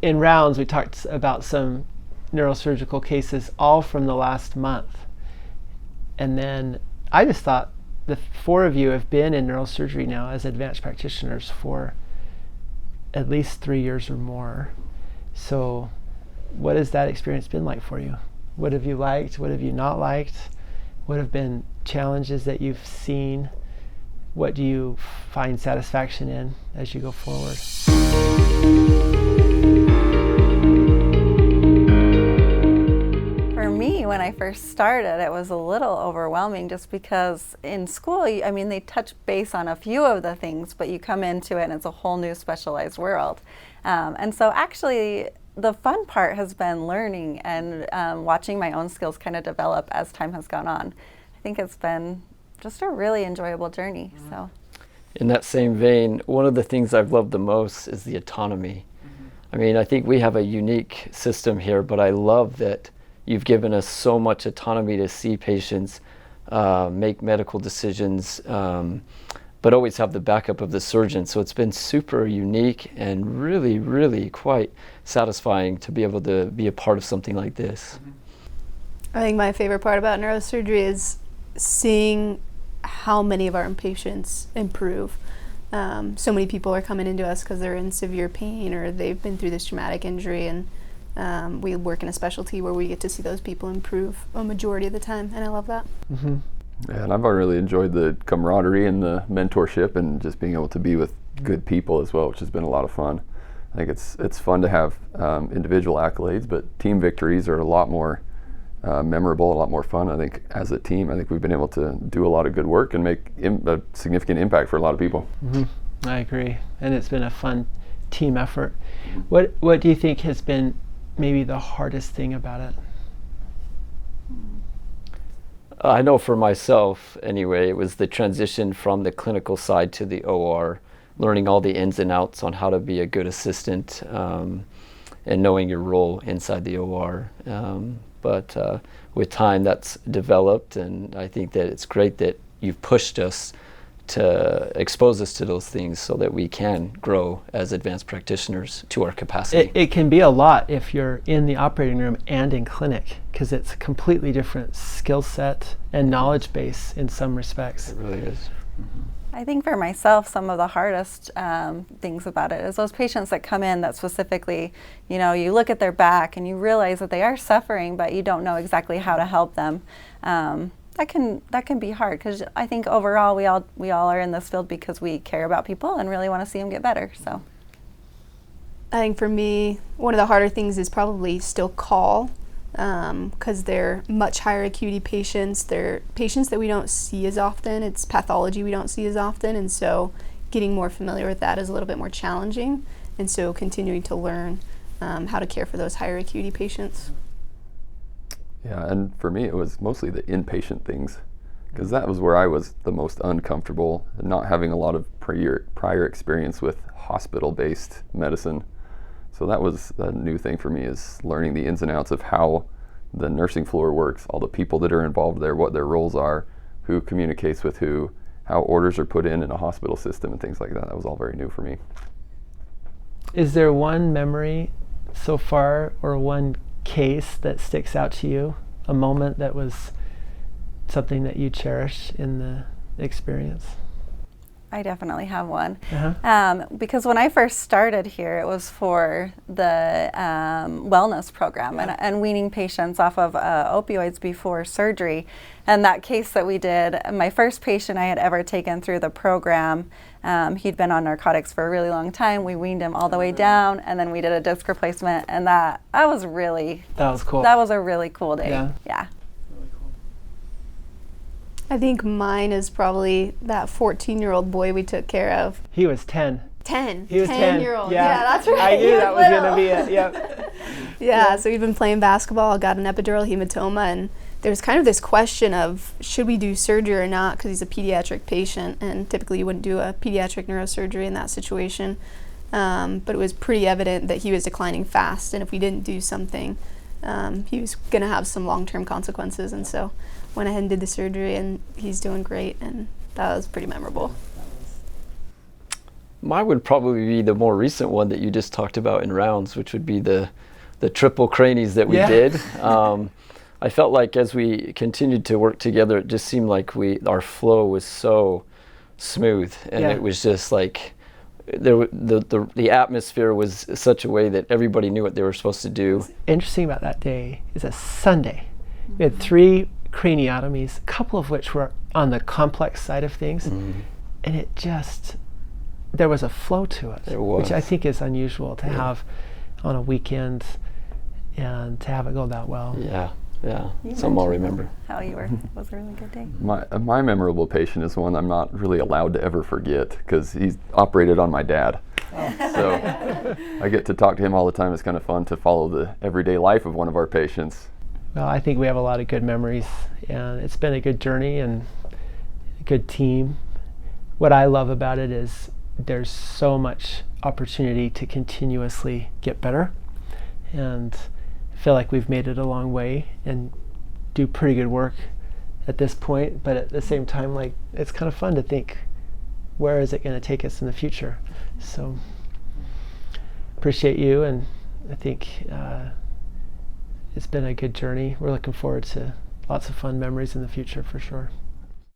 in rounds, we talked about some neurosurgical cases all from the last month. And then I just thought the four of you have been in neurosurgery now as advanced practitioners for at least 3 years or more. So what has that experience been like for you? What have you liked? What have you not liked? What have been challenges that you've seen? What do you find satisfaction in as you go forward? For me, when I first started, it was a little overwhelming just because in school, I mean, they touch base on a few of the things, but you come into it and it's a whole new specialized world. And so actually, the fun part has been learning and watching my own skills kind of develop as time has gone on. I think it's been just a really enjoyable journey. So, in that same vein, one of the things I've loved the most is the autonomy. I mean, I think we have a unique system here, but I love that you've given us so much autonomy to see patients, make medical decisions, but always have the backup of the surgeon. So it's been super unique and really, really quite satisfying to be able to be a part of something like this. I think my favorite part about neurosurgery is seeing how many of our patients improve. So many people are coming into us because they're in severe pain or they've been through this traumatic injury, and we work in a specialty where we get to see those people improve a majority of the time, and I love that. Mm-hmm. Yeah, and I've really enjoyed the camaraderie and the mentorship and just being able to be with good people as well, which has been a lot of fun. I think it's fun to have individual accolades, but team victories are a lot more memorable, a lot more fun. I think as a team, I think we've been able to do a lot of good work and make a significant impact for a lot of people. Mm-hmm. I agree, and it's been a fun team effort. What do you think has been maybe the hardest thing about it? I know for myself, anyway, it was the transition from the clinical side to the OR, learning all the ins and outs on how to be a good assistant, and knowing your role inside the OR. But with time, that's developed, and I think that it's great that you've pushed us to expose us to those things so that we can grow as advanced practitioners to our capacity. It can be a lot if you're in the operating room and in clinic, because it's a completely different skill set and knowledge base in some respects. It really is. Mm-hmm. I think for myself, some of the hardest things about it is those patients that come in that specifically, you know, you look at their back and you realize that they are suffering, but you don't know exactly how to help them. That can be hard, because I think overall we all are in this field because we care about people and really want to see them get better. So I think for me, one of the harder things is probably still call, because they're much higher acuity patients. They're patients that we don't see as often. It's pathology we don't see as often, and so getting more familiar with that is a little bit more challenging, and so continuing to learn how to care for those higher acuity patients. Yeah, and for me, it was mostly the inpatient things, because that was where I was the most uncomfortable, not having a lot of prior experience with hospital-based medicine. So that was a new thing for me, is learning the ins and outs of how the nursing floor works, all the people that are involved there, what their roles are, who communicates with who, how orders are put in a hospital system and things like that. That was all very new for me. Is there one memory so far or one case that sticks out to you, a moment that was something that you cherish in the experience? I definitely have one. Uh-huh. Because when I first started here, it was for the wellness program, Yeah. and weaning patients off of opioids before surgery. And that case that we did, my first patient I had ever taken through the program, he'd been on narcotics for a really long time. We weaned him all the way down, and then we did a disc replacement, and that was cool. That was a really cool day. Yeah. I think mine is probably that 14-year-old boy we took care of. He was 10. 10. He was 10. 10-year-old. Yeah, that's right. I knew that was going to be it. Yep. Yeah, so we'd been playing basketball, got an epidural hematoma, and there was kind of this question of should we do surgery or not, because he's a pediatric patient, and typically you wouldn't do a pediatric neurosurgery in that situation. But it was pretty evident that he was declining fast, and if we didn't do something, he was going to have some long-term consequences, and so went ahead and did the surgery, and he's doing great, and that was pretty memorable. Mine would probably be the more recent one that you just talked about in rounds, which would be the triple cranies that we did. I felt like as we continued to work together, it just seemed like our flow was so smooth, and it was just like the atmosphere was such a way that everybody knew what they were supposed to do. What's interesting about that day is a Sunday. We had 3 craniotomies, a couple of which were on the complex side of things, and there was a flow to it, which I think is unusual to have on a weekend and to have it go that well. Yeah, some I'll remember. How you were. It was a really good day. My memorable patient is one I'm not really allowed to ever forget because he's operated on my dad. So I get to talk to him all the time. It's kind of fun to follow the everyday life of one of our patients. Well, I think we have a lot of good memories, and it's been a good journey and a good team. What I love about it is there's so much opportunity to continuously get better, and I feel like we've made it a long way and do pretty good work at this point, but at the same time, like, it's kind of fun to think, where is it going to take us in the future? So appreciate you, and I think it's been a good journey. We're looking forward to lots of fun memories in the future for sure.